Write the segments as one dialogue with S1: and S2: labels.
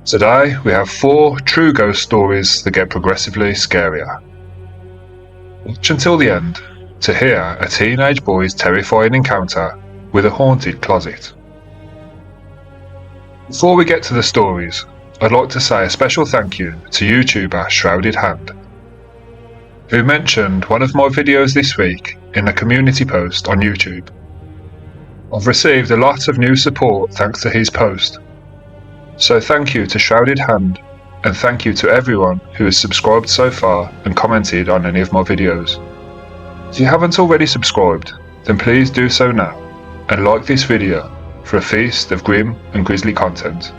S1: Today we have 4 true ghost stories that get progressively scarier. Watch until the end to hear a teenage boy's terrifying encounter with a haunted closet. Before we get to the stories, I'd like to say a special thank you to YouTuber Shrouded Hand, who mentioned one of my videos this week in a community post on YouTube. I've received a lot of new support thanks to his post, so thank you to Shrouded Hand, and thank you to everyone who has subscribed so far and commented on any of my videos. If you haven't already subscribed, then please do so now, and like this video for a feast of grim and grisly content.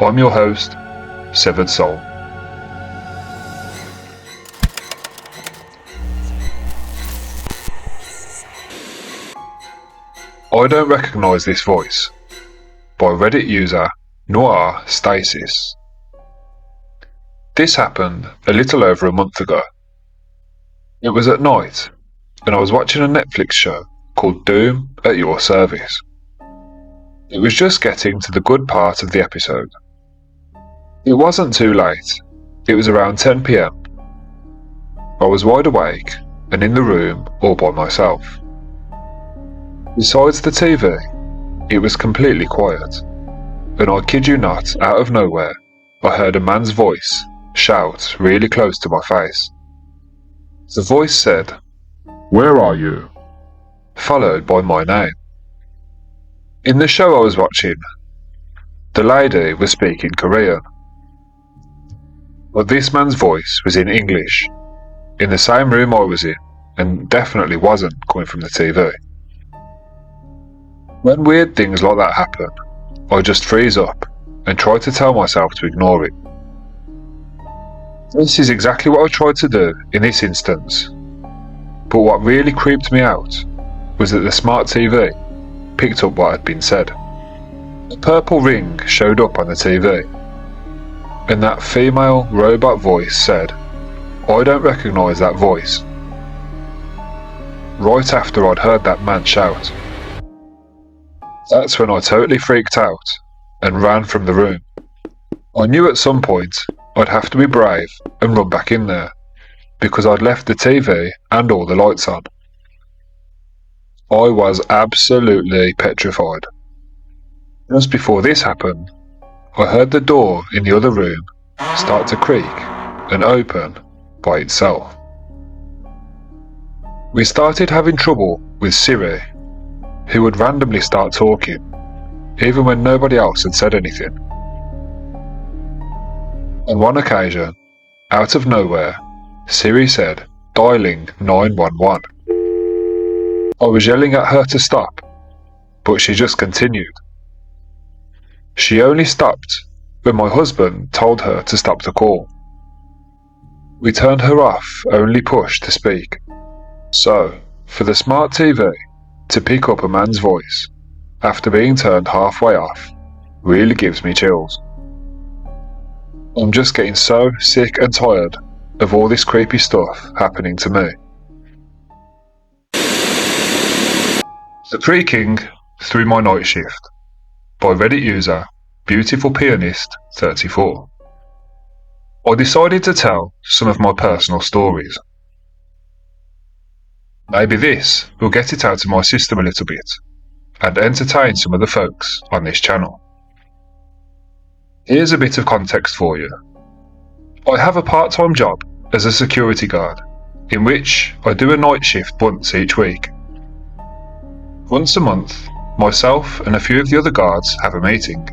S1: I'm your host, Severed Soul. I Don't Recognise This Voice, by Reddit user Noir Stasis. This happened a little over a month ago. It was at night, and I was watching a Netflix show called Doom at Your Service. It was just getting to the good part of the episode. It wasn't too late. It was around 10 PM. I was wide awake and in the room all by myself. Besides the TV, it was completely quiet, and I kid you not, out of nowhere, I heard a man's voice shout really close to my face. The voice said, "Where are you?" followed by my name. In the show I was watching, the lady was speaking Korean, but this man's voice was in English, in the same room I was in, and definitely wasn't coming from the TV. When weird things like that happen, I just freeze up and try to tell myself to ignore it. This is exactly what I tried to do in this instance, but what really creeped me out was that the smart TV picked up what had been said. A purple ring showed up on the TV, and that female robot voice said, "I don't recognise that voice," right after I'd heard that man shout. That's when I totally freaked out and ran from the room. I knew at some point I'd have to be brave and run back in there, because I'd left the TV and all the lights on. I was absolutely petrified. Just before this happened, I heard the door in the other room start to creak and open by itself. We started having trouble with Siri, who would randomly start talking, even when nobody else had said anything. On one occasion, out of nowhere, Siri said, "Dialing 911. I was yelling at her to stop, but she just continued. She only stopped when my husband told her to stop the call. We turned her off, only push to speak. So, for the smart TV to pick up a man's voice after being turned halfway off really gives me chills. I'm just getting so sick and tired of all this creepy stuff happening to me. The Creaking Through My Night Shift, by Reddit user Beautiful Pianist 34. I decided to tell some of my personal stories. Maybe this will get it out of my system a little bit and entertain some of the folks on this channel. Here's a bit of context for you. I have a part-time job as a security guard, in which I do a night shift once each week. Once a month, myself and a few of the other guards have a meeting.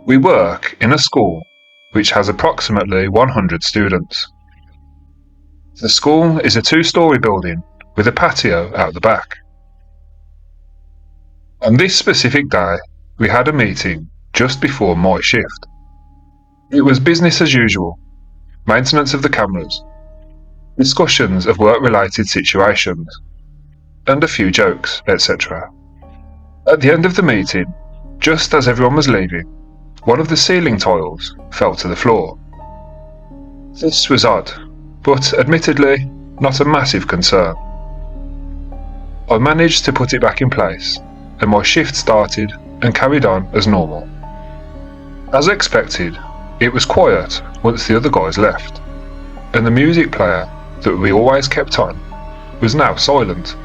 S1: We work in a school which has approximately 100 students. The school is a 2-story building with a patio out the back. On this specific day, we had a meeting just before my shift. It was business as usual, maintenance of the cameras, discussions of work-related situations, and a few jokes, etc. At the end of the meeting, just as everyone was leaving, one of the ceiling tiles fell to the floor. This was odd, but admittedly not a massive concern. I managed to put it back in place, and my shift started and carried on as normal. As expected, it was quiet once the other guys left, and the music player that we always kept on was now silent.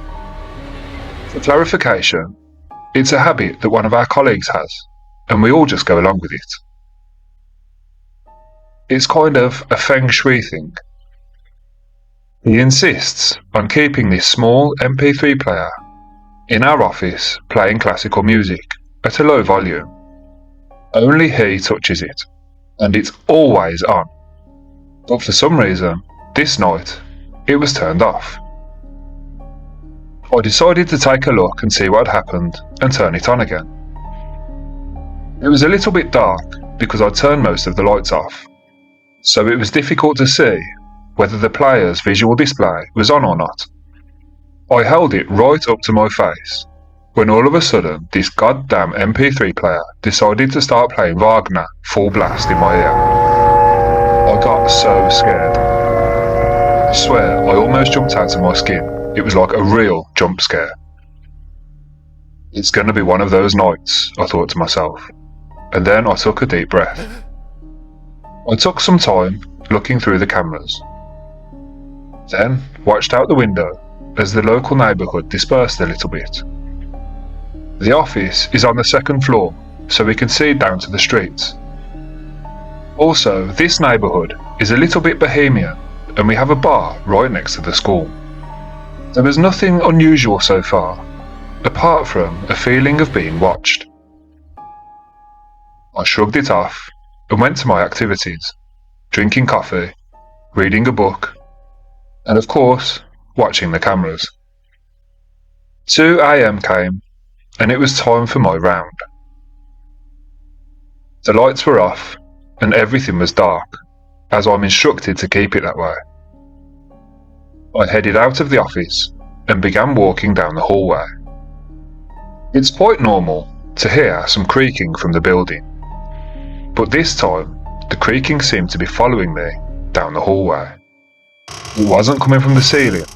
S1: For clarification, it's a habit that one of our colleagues has, and we all just go along with it. It's kind of a feng shui thing. He insists on keeping this small MP3 player in our office playing classical music at a low volume. Only he touches it, and it's always on. But for some reason, this night, it was turned off. I decided to take a look and see what had happened and turn it on again. It was a little bit dark because I'd turned most of the lights off, so it was difficult to see whether the player's visual display was on or not. I held it right up to my face, when all of a sudden this goddamn MP3 player decided to start playing Wagner full blast in my ear. I got so scared. I swear I almost jumped out of my skin. It was like a real jump scare. It's gonna be one of those nights, I thought to myself, and then I took a deep breath. I took some time looking through the cameras, then watched out the window as the local neighbourhood dispersed a little bit. The office is on the second floor, so we can see down to the streets. Also, this neighbourhood is a little bit bohemian, and we have a bar right next to the school. There was nothing unusual so far, apart from a feeling of being watched. I shrugged it off and went to my activities, drinking coffee, reading a book, and of course, watching the cameras. 2 AM came, and it was time for my round. The lights were off, and everything was dark, as I'm instructed to keep it that way. I headed out of the office and began walking down the hallway. It's quite normal to hear some creaking from the building, but this time the creaking seemed to be following me down the hallway. It wasn't coming from the ceiling,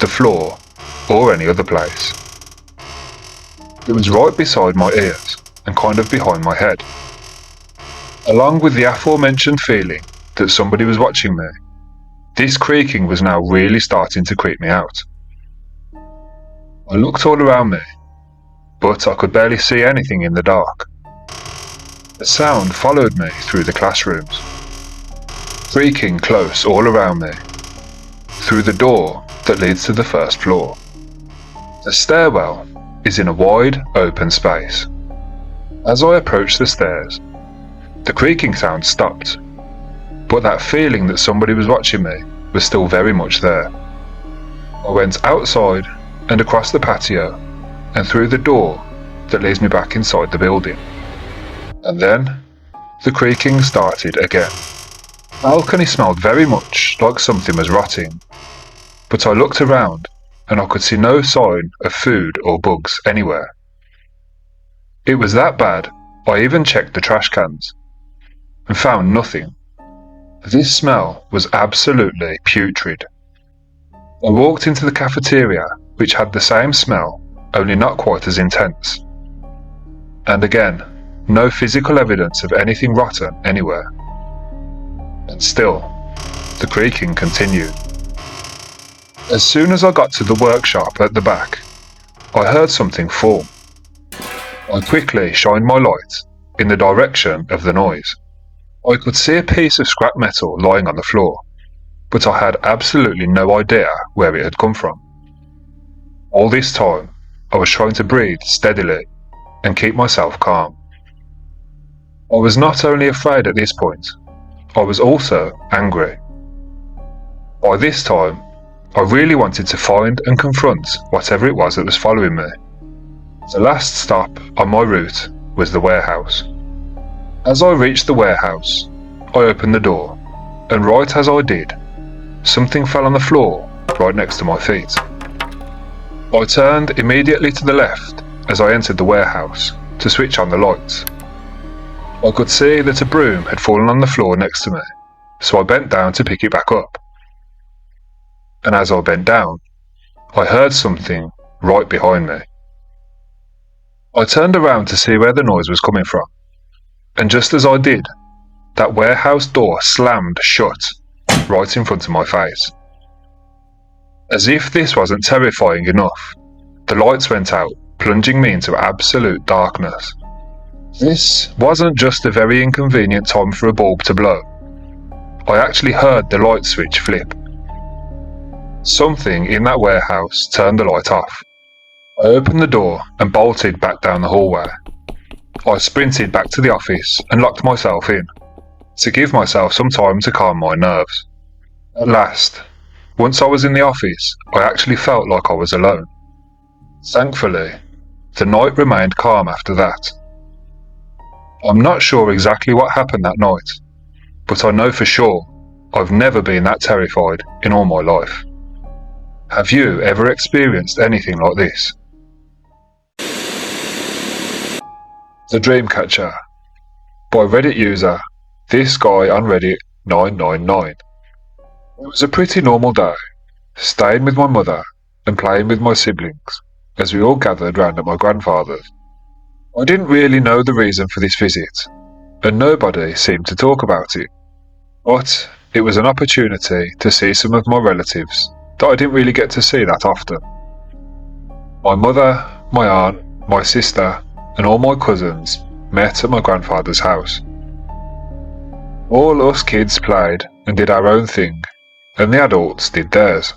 S1: the floor, or any other place. It was right beside my ears and kind of behind my head. Along with the aforementioned feeling that somebody was watching me, this creaking was now really starting to creep me out. I looked all around me, but I could barely see anything in the dark. The sound followed me through the classrooms, creaking close all around me, through the door that leads to the first floor. The stairwell is in a wide, open space. As I approached the stairs, the creaking sound stopped, but that feeling that somebody was watching me was still very much there. I went outside and across the patio and through the door that leads me back inside the building. And then, the creaking started again. The balcony smelled very much like something was rotting, but I looked around and I could see no sign of food or bugs anywhere. It was that bad, I even checked the trash cans and found nothing. This smell was absolutely putrid. I walked into the cafeteria, which had the same smell, only not quite as intense. And again, no physical evidence of anything rotten anywhere. And still, the creaking continued. As soon as I got to the workshop at the back, I heard something fall. I quickly shined my light in the direction of the noise. I could see a piece of scrap metal lying on the floor, but I had absolutely no idea where it had come from. All this time, I was trying to breathe steadily and keep myself calm. I was not only afraid at this point, I was also angry. By this time, I really wanted to find and confront whatever it was that was following me. The last stop on my route was the warehouse. As I reached the warehouse, I opened the door, and right as I did, something fell on the floor right next to my feet. I turned immediately to the left as I entered the warehouse to switch on the lights. I could see that a broom had fallen on the floor next to me, so I bent down to pick it back up. And as I bent down, I heard something right behind me. I turned around to see where the noise was coming from, And just as I did, that warehouse door slammed shut right in front of my face. As if this wasn't terrifying enough, the lights went out, plunging me into absolute darkness. This wasn't just a very inconvenient time for a bulb to blow. I actually heard the light switch flip. Something in that warehouse turned the light off. I opened the door and bolted back down the hallway. I sprinted back to the office and locked myself in, to give myself some time to calm my nerves. At last, once I was in the office, I actually felt like I was alone. Thankfully, the night remained calm after that. I'm not sure exactly what happened that night, but I know for sure I've never been that terrified in all my life. Have you ever experienced anything like this? The Dreamcatcher, by Reddit user This Guy on Reddit 999. It was a pretty normal day, staying with my mother and playing with my siblings as we all gathered round at my grandfather's. I didn't really know the reason for this visit, and nobody seemed to talk about it, but it was an opportunity to see some of my relatives that I didn't really get to see that often. My mother, my aunt, my sister, and all my cousins met at my grandfather's house. All us kids played and did our own thing, and the adults did theirs.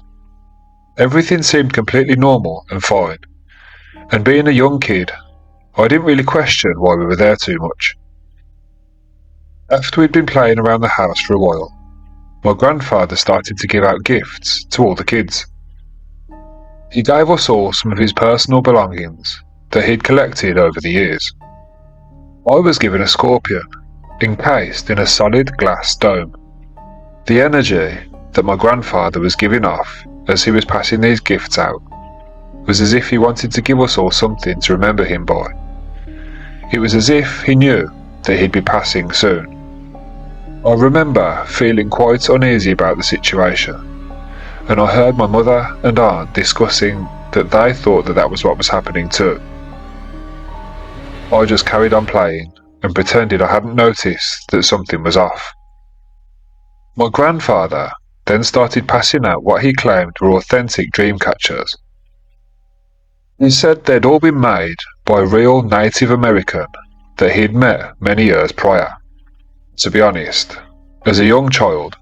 S1: Everything seemed completely normal and fine, and being a young kid, I didn't really question why we were there too much. After we'd been playing around the house for a while, my grandfather started to give out gifts to all the kids. He gave us all some of his personal belongings that he'd collected over the years. I was given a scorpion, encased in a solid glass dome. The energy that my grandfather was giving off as he was passing these gifts out was as if he wanted to give us all something to remember him by. It was as if he knew that he'd be passing soon. I remember feeling quite uneasy about the situation, and I heard my mother and aunt discussing that they thought that was what was happening too. I just carried on playing and pretended I hadn't noticed that something was off. My grandfather then started passing out what he claimed were authentic dream catchers. He said they'd all been made by a real Native American that he'd met many years prior. To be honest, as a young child,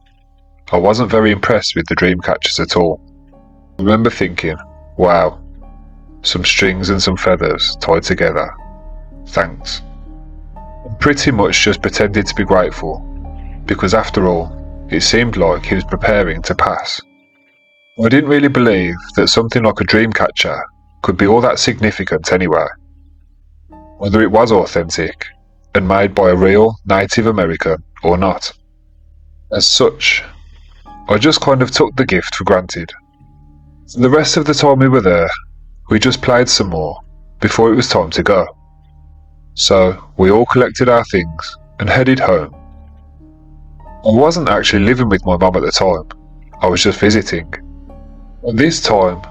S1: I wasn't very impressed with the dream catchers at all. I remember thinking, wow, some strings and some feathers tied together. Thanks. I pretty much just pretended to be grateful, because after all, it seemed like he was preparing to pass. I didn't really believe that something like a dream catcher could be all that significant anyway. Whether it was authentic and made by a real Native American or not. As such, I just kind of took the gift for granted. For the rest of the time we were there, we just played some more before it was time to go. So we all collected our things and headed home. I wasn't actually living with my mum at the time, I was just visiting. At this time,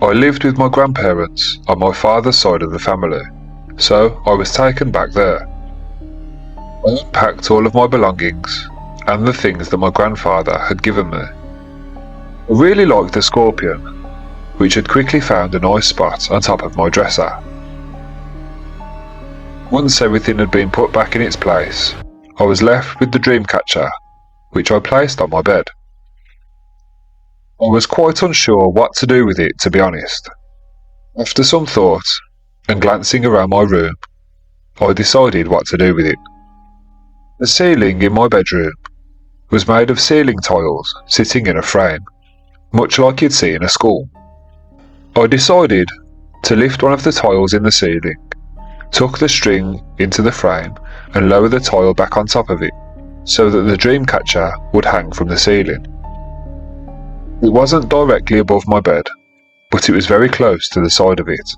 S1: I lived with my grandparents on my father's side of the family, so I was taken back there. I unpacked all of my belongings and the things that my grandfather had given me. I really liked the scorpion, which had quickly found a nice spot on top of my dresser. Once everything had been put back in its place, I was left with the dream catcher, which I placed on my bed. I was quite unsure what to do with it, to be honest. After some thought, and glancing around my room, I decided what to do with it. The ceiling in my bedroom was made of ceiling tiles sitting in a frame, much like you'd see in a school. I decided to lift one of the tiles in the ceiling, tuck the string into the frame and lower the tile back on top of it, so that the dream catcher would hang from the ceiling. It wasn't directly above my bed, but it was very close to the side of it.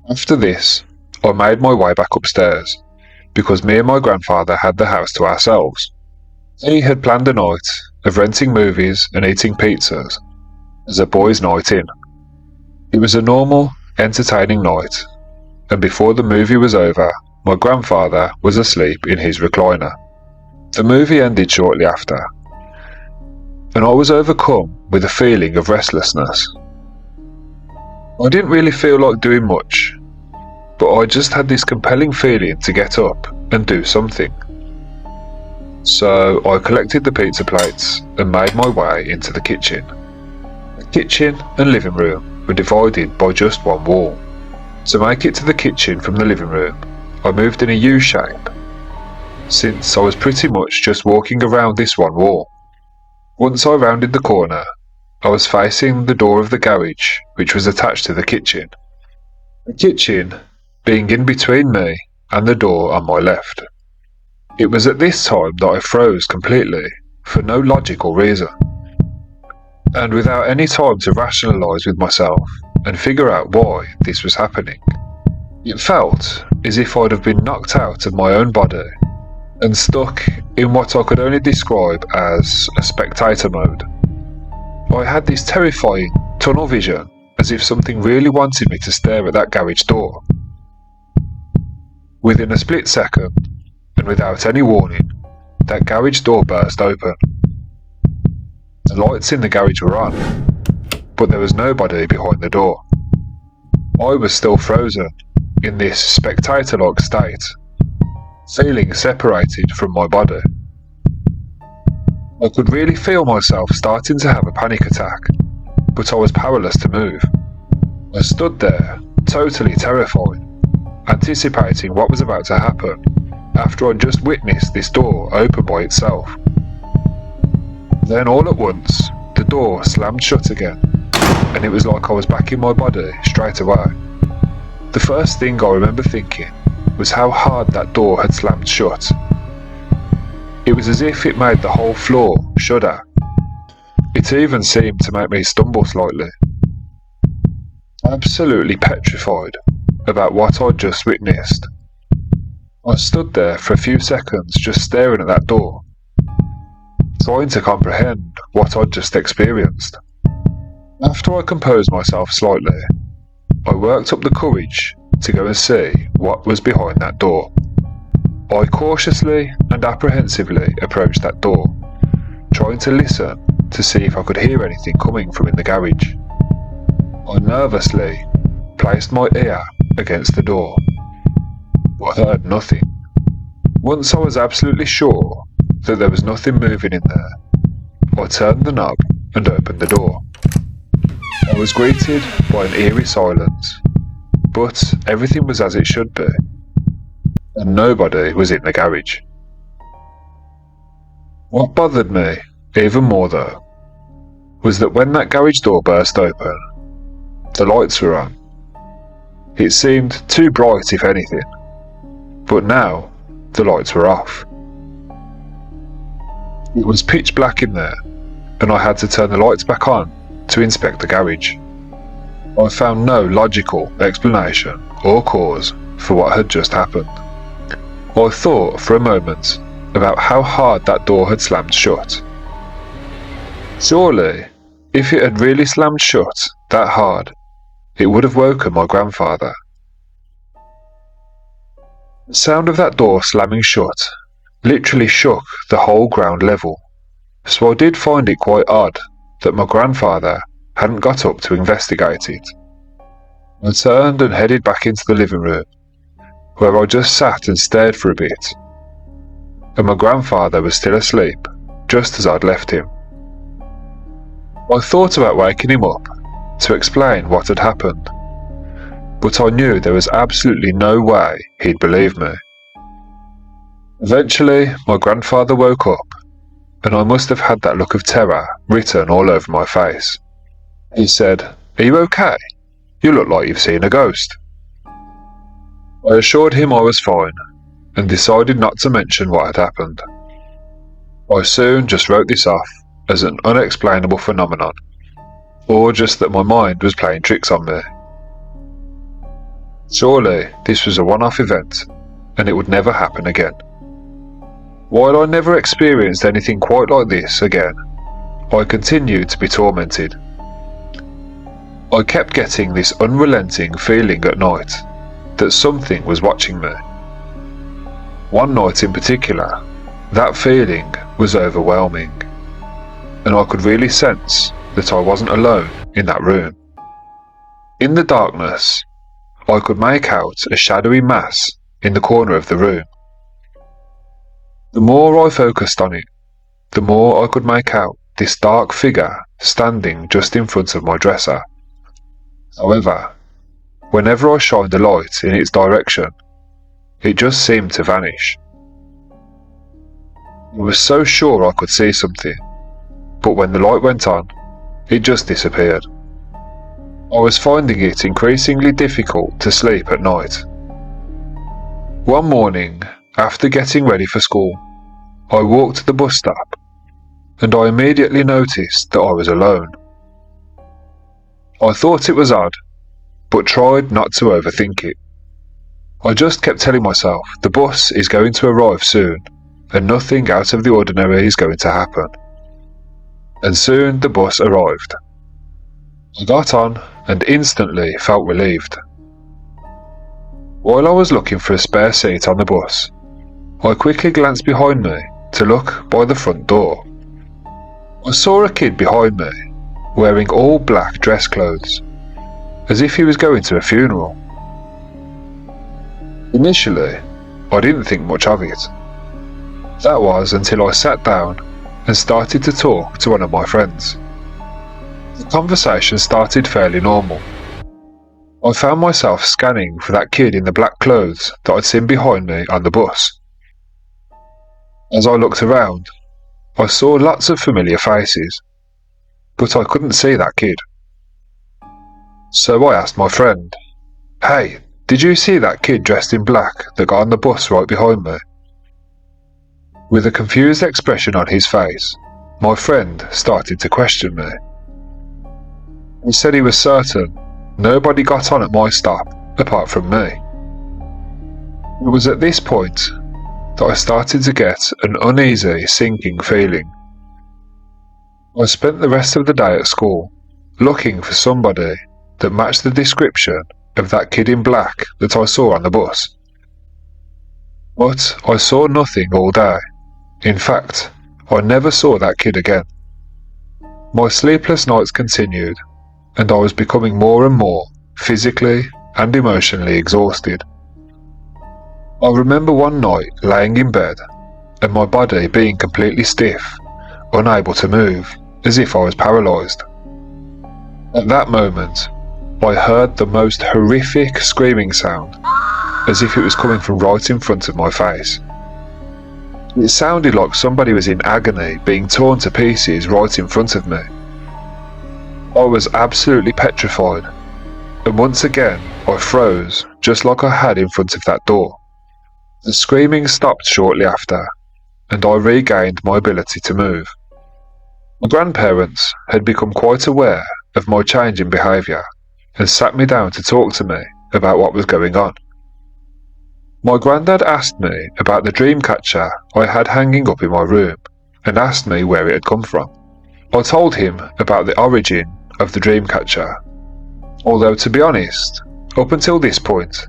S1: After this, I made my way back upstairs, because me and my grandfather had the house to ourselves. He had planned a night of renting movies and eating pizzas as a boys' night in. It was a normal, entertaining night, and before the movie was over, my grandfather was asleep in his recliner. The movie ended shortly after, and I was overcome with a feeling of restlessness. I didn't really feel like doing much, but I just had this compelling feeling to get up and do something. So I collected the pizza plates and made my way into the kitchen. The kitchen and living room were divided by just one wall. To make it to the kitchen from the living room, I moved in a U shape, since I was pretty much just walking around this one wall. Once I rounded the corner, I was facing the door of the garage, which was attached to the kitchen. The kitchen being in between me and the door on my left. It was at this time that I froze completely, for no logical reason, and without any time to rationalise with myself and figure out why this was happening. It felt as if I'd have been knocked out of my own body and stuck in what I could only describe as a spectator mode. I had this terrifying tunnel vision, as if something really wanted me to stare at that garage door. Within a split second, and without any warning, that garage door burst open. The lights in the garage were on, but there was nobody behind the door. I was still frozen, in this spectator-like state, feeling separated from my body. I could really feel myself starting to have a panic attack, but I was powerless to move. I stood there, totally terrified, anticipating what was about to happen after I'd just witnessed this door open by itself. Then all at once, the door slammed shut again, and it was like I was back in my body straight away. The first thing I remember thinking was how hard that door had slammed shut. It was as if it made the whole floor shudder. It even seemed to make me stumble slightly. Absolutely petrified about what I'd just witnessed, I stood there for a few seconds just staring at that door, trying to comprehend what I'd just experienced. After I composed myself slightly, I worked up the courage to go and see what was behind that door. I cautiously and apprehensively approached that door, trying to listen to see if I could hear anything coming from in the garage. I nervously placed my ear against the door, but heard nothing. Once I was absolutely sure that there was nothing moving in there, I turned the knob and opened the door. I was greeted by an eerie silence, but everything was as it should be, and nobody was in the garage. What bothered me even more though, was that when that garage door burst open, the lights were on. It seemed too bright if anything, but now the lights were off. It was pitch black in there, and I had to turn the lights back on to inspect the garage. I found no logical explanation or cause for what had just happened. I thought for a moment about how hard that door had slammed shut. Surely, if it had really slammed shut that hard, it would have woken my grandfather. The sound of that door slamming shut literally shook the whole ground level, so I did find it quite odd that my grandfather hadn't got up to investigate it. I turned and headed back into the living room, where I just sat and stared for a bit, and my grandfather was still asleep, just as I'd left him. I thought about waking him up to explain what had happened, but I knew there was absolutely no way he'd believe me. Eventually, my grandfather woke up, and I must have had that look of terror written all over my face. He said, "Are you okay? You look like you've seen a ghost." I assured him I was fine, and decided not to mention what had happened. I soon just wrote this off as an unexplainable phenomenon, or just that my mind was playing tricks on me. Surely this was a one-off event, and it would never happen again. While I never experienced anything quite like this again, I continued to be tormented. I kept getting this unrelenting feeling at night that something was watching me, One night in particular, that feeling was overwhelming, and I could really sense that I wasn't alone in that room. In the darkness, I could make out a shadowy mass in the corner of the room. The more I focused on it, the more I could make out this dark figure standing just in front of my dresser. However, whenever I shined a light in its direction, it just seemed to vanish. I was so sure I could see something, but when the light went on, it just disappeared. I was finding it increasingly difficult to sleep at night. One morning, after getting ready for school, I walked to the bus stop, and I immediately noticed that I was alone. I thought it was odd, but tried not to overthink it. I just kept telling myself the bus is going to arrive soon, and nothing out of the ordinary is going to happen. And soon the bus arrived. I got on and instantly felt relieved. While I was looking for a spare seat on the bus, I quickly glanced behind me to look by the front door. I saw a kid behind me, wearing all black dress clothes, as if he was going to a funeral. Initially, I didn't think much of it. That was until I sat down and started to talk to one of my friends. The conversation started fairly normal. I found myself scanning for that kid in the black clothes that I'd seen behind me on the bus. As I looked around, I saw lots of familiar faces, but I couldn't see that kid. So I asked my friend, "Hey, did you see that kid dressed in black that got on the bus right behind me?" With a confused expression on his face, my friend started to question me. He said he was certain nobody got on at my stop apart from me. It was at this point that I started to get an uneasy, sinking feeling. I spent the rest of the day at school looking for somebody that matched the description of that kid in black that I saw on the bus. But I saw nothing all day. In fact, I never saw that kid again. My sleepless nights continued, and I was becoming more and more physically and emotionally exhausted. I remember one night laying in bed and my body being completely stiff, unable to move, as if I was paralysed. At that moment, I heard the most horrific screaming sound, as if it was coming from right in front of my face. It sounded like somebody was in agony, being torn to pieces right in front of me. I was absolutely petrified, and once again I froze, just like I had in front of that door. The screaming stopped shortly after, and I regained my ability to move. My grandparents had become quite aware of my change in behaviour, and sat me down to talk to me about what was going on. My granddad asked me about the dreamcatcher I had hanging up in my room, and asked me where it had come from. I told him about the origin of the dreamcatcher, although to be honest, up until this point,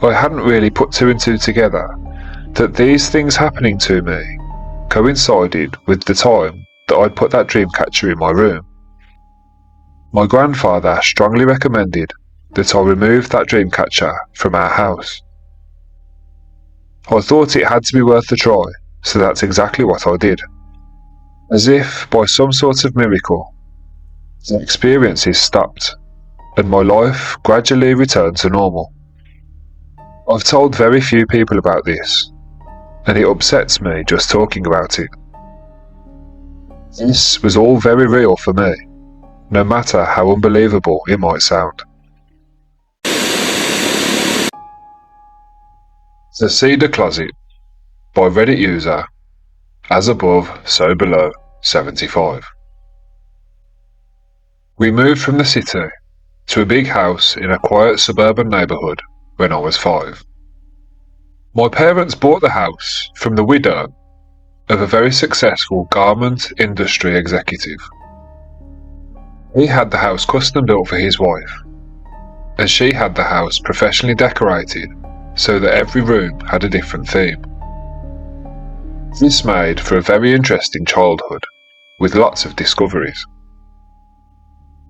S1: I hadn't really put two and two together that these things happening to me coincided with the time that I'd put that dreamcatcher in my room. My grandfather strongly recommended that I remove that dreamcatcher from our house. I thought it had to be worth a try, so that's exactly what I did. As if by some sort of miracle, the experiences stopped, and my life gradually returned to normal. I've told very few people about this, and it upsets me just talking about it. This was all very real for me, no matter how unbelievable it might sound. The Cedar Closet, by Reddit user As Above, So Below 75. We moved from the city to a big house in a quiet suburban neighbourhood when I was 5. My parents bought the house from the widow of a very successful garment industry executive. He had the house custom built for his wife, and she had the house professionally decorated so that every room had a different theme. This made for a very interesting childhood, with lots of discoveries.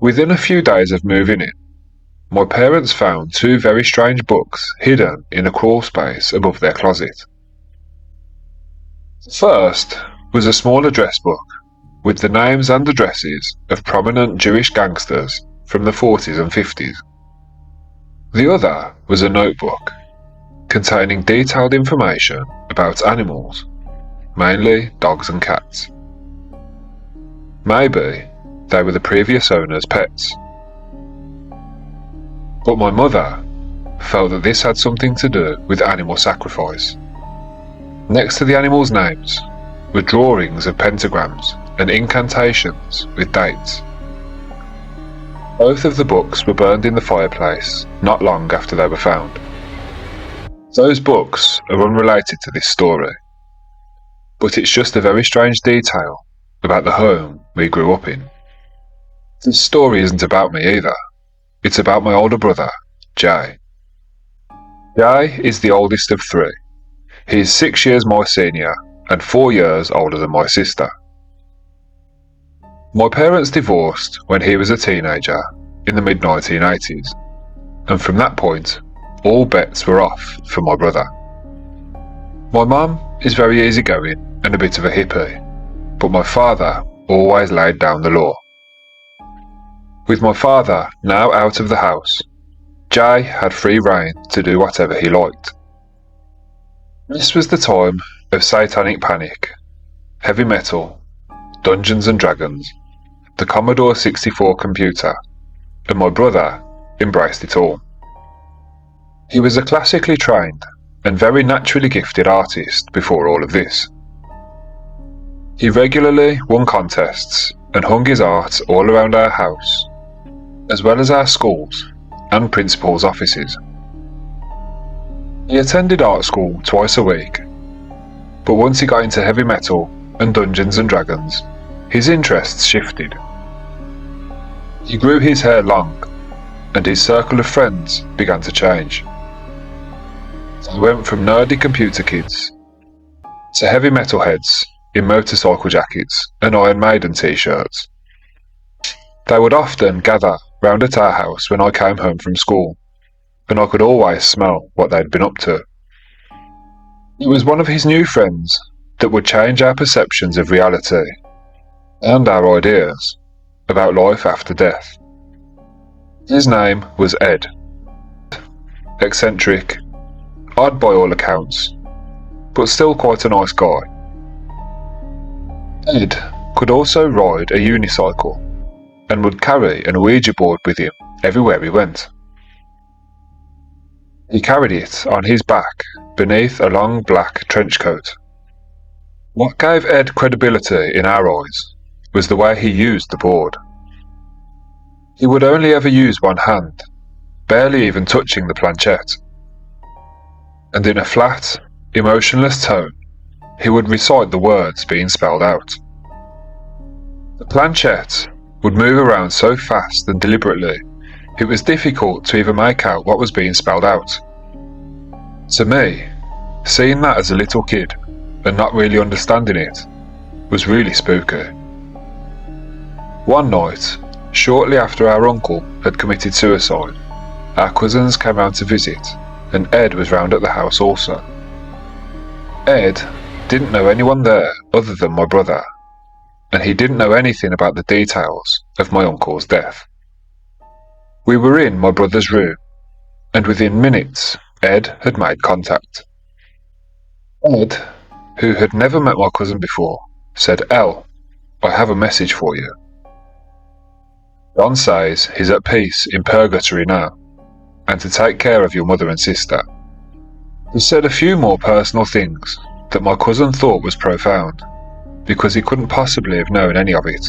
S1: Within a few days of moving in, my parents found two very strange books hidden in a crawl space above their closet. The first was a small address book with the names and addresses of prominent Jewish gangsters from the 40s and 50s. The other was a notebook containing detailed information about animals, mainly dogs and cats. Maybe they were the previous owner's pets. But my mother felt that this had something to do with animal sacrifice. Next to the animals' names were drawings of pentagrams and incantations with dates. Both of the books were burned in the fireplace not long after they were found. Those books are unrelated to this story, but it's just a very strange detail about the home we grew up in. This story isn't about me either. It's about my older brother, Jay. Jay is the oldest of three. He is 6 years my senior and 4 years older than my sister. My parents divorced when he was a teenager in the mid-1980s, and from that point, all bets were off for my brother. My mum is very easygoing and a bit of a hippie, but my father always laid down the law. With my father now out of the house, Jay had free rein to do whatever he liked. This was the time of satanic panic, heavy metal, Dungeons and Dragons, the Commodore 64 computer, and my brother embraced it all. He was a classically trained and very naturally gifted artist before all of this. He regularly won contests and hung his art all around our house, as well as our schools and principals' offices. He attended art school twice a week, but once he got into heavy metal and Dungeons and Dragons, his interests shifted. He grew his hair long, and his circle of friends began to change. They went from nerdy computer kids to heavy metal heads in motorcycle jackets and Iron Maiden t-shirts. They would often gather round at our house when I came home from school, and I could always smell what they'd been up to. It was one of his new friends that would change our perceptions of reality and our ideas about life after death. His name was Ed. Eccentric, odd by all accounts, but still quite a nice guy. Ed could also ride a unicycle and would carry an Ouija board with him everywhere he went. He carried it on his back beneath a long black trench coat. What gave Ed credibility in our eyes was the way he used the board. He would only ever use one hand, barely even touching the planchette. And in a flat, emotionless tone, he would recite the words being spelled out. The planchette would move around so fast and deliberately, it was difficult to even make out what was being spelled out. To me, seeing that as a little kid and not really understanding it was really spooky. One night, shortly after our uncle had committed suicide, our cousins came round to visit, and Ed was round at the house also. Ed didn't know anyone there other than my brother, and he didn't know anything about the details of my uncle's death. We were in my brother's room, and within minutes Ed had made contact. Ed, who had never met my cousin before, said, "El, I have a message for you. John says he's at peace in purgatory now, and to take care of your mother and sister." He said a few more personal things that my cousin thought was profound, because he couldn't possibly have known any of it.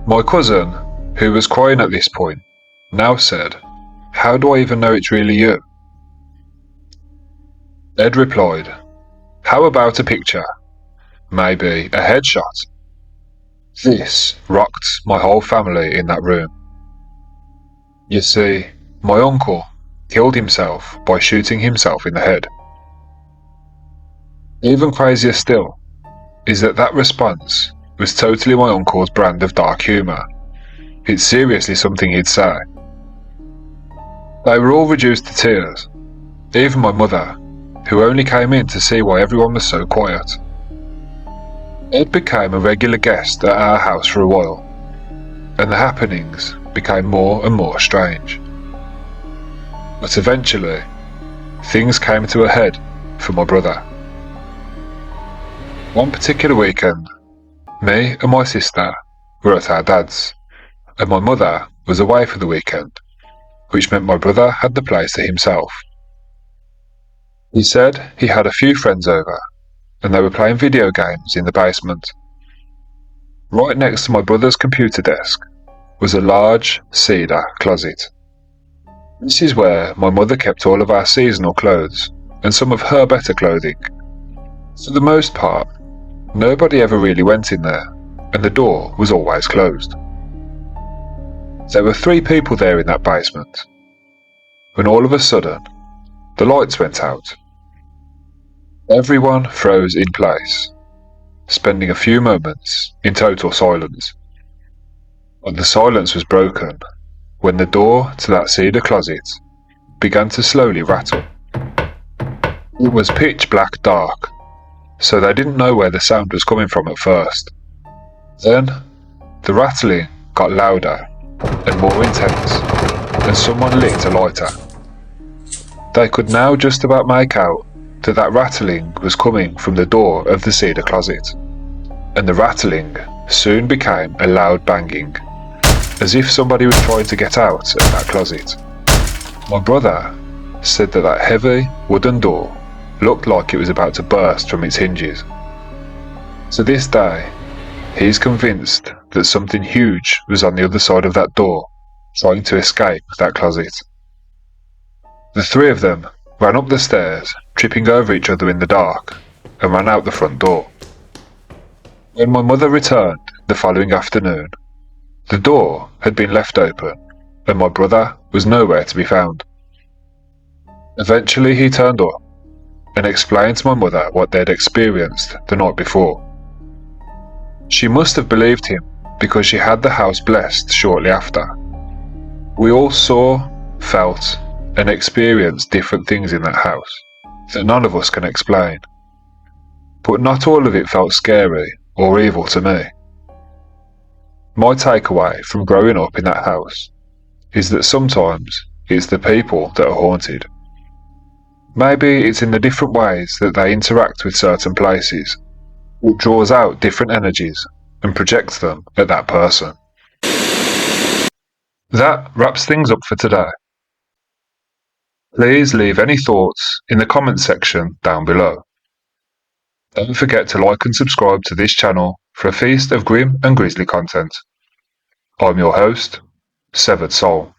S1: My cousin, who was crying at this point, now said, "How do I even know it's really you?" Ed replied, "How about a picture? Maybe a headshot?" This rocked my whole family in that room. You see, my uncle killed himself by shooting himself in the head. Even crazier still is that response was totally my uncle's brand of dark humour. It's seriously something he'd say. They were all reduced to tears, even my mother, who only came in to see why everyone was so quiet. Ed became a regular guest at our house for a while, and the happenings became more and more strange. But eventually, things came to a head for my brother. One particular weekend, me and my sister were at our dad's, and my mother was away for the weekend, which meant my brother had the place to himself. He said he had a few friends over, and they were playing video games in the basement. Right next to my brother's computer desk was a large cedar closet. This is where my mother kept all of our seasonal clothes and some of her better clothing. For the most part, nobody ever really went in there, and the door was always closed. There were 3 people there in that basement, when all of a sudden, the lights went out. Everyone froze in place, spending a few moments in total silence. But the silence was broken when the door to that cedar closet began to slowly rattle. It was pitch black dark, so they didn't know where the sound was coming from at first. Then, the rattling got louder and more intense, and someone lit a lighter. They could now just about make out that rattling was coming from the door of the cedar closet, and the rattling soon became a loud banging, as if somebody was trying to get out of that closet. My brother said that heavy wooden door looked like it was about to burst from its hinges. To this day, he's convinced that something huge was on the other side of that door, trying to escape that closet. The 3 of them ran up the stairs, tripping over each other in the dark, and ran out the front door. When my mother returned the following afternoon, the door had been left open, and my brother was nowhere to be found. Eventually he turned up, and explained to my mother what they'd experienced the night before. She must have believed him, because she had the house blessed shortly after. We all saw, felt, and experienced different things in that house that none of us can explain. But not all of it felt scary or evil to me. My takeaway from growing up in that house is that sometimes it's the people that are haunted. Maybe it's in the different ways that they interact with certain places, which draws out different energies and projects them at that person. That wraps things up for today. Please leave any thoughts in the comments section down below. Don't forget to like and subscribe to this channel for a feast of grim and grisly content. I'm your host, Severed Soul.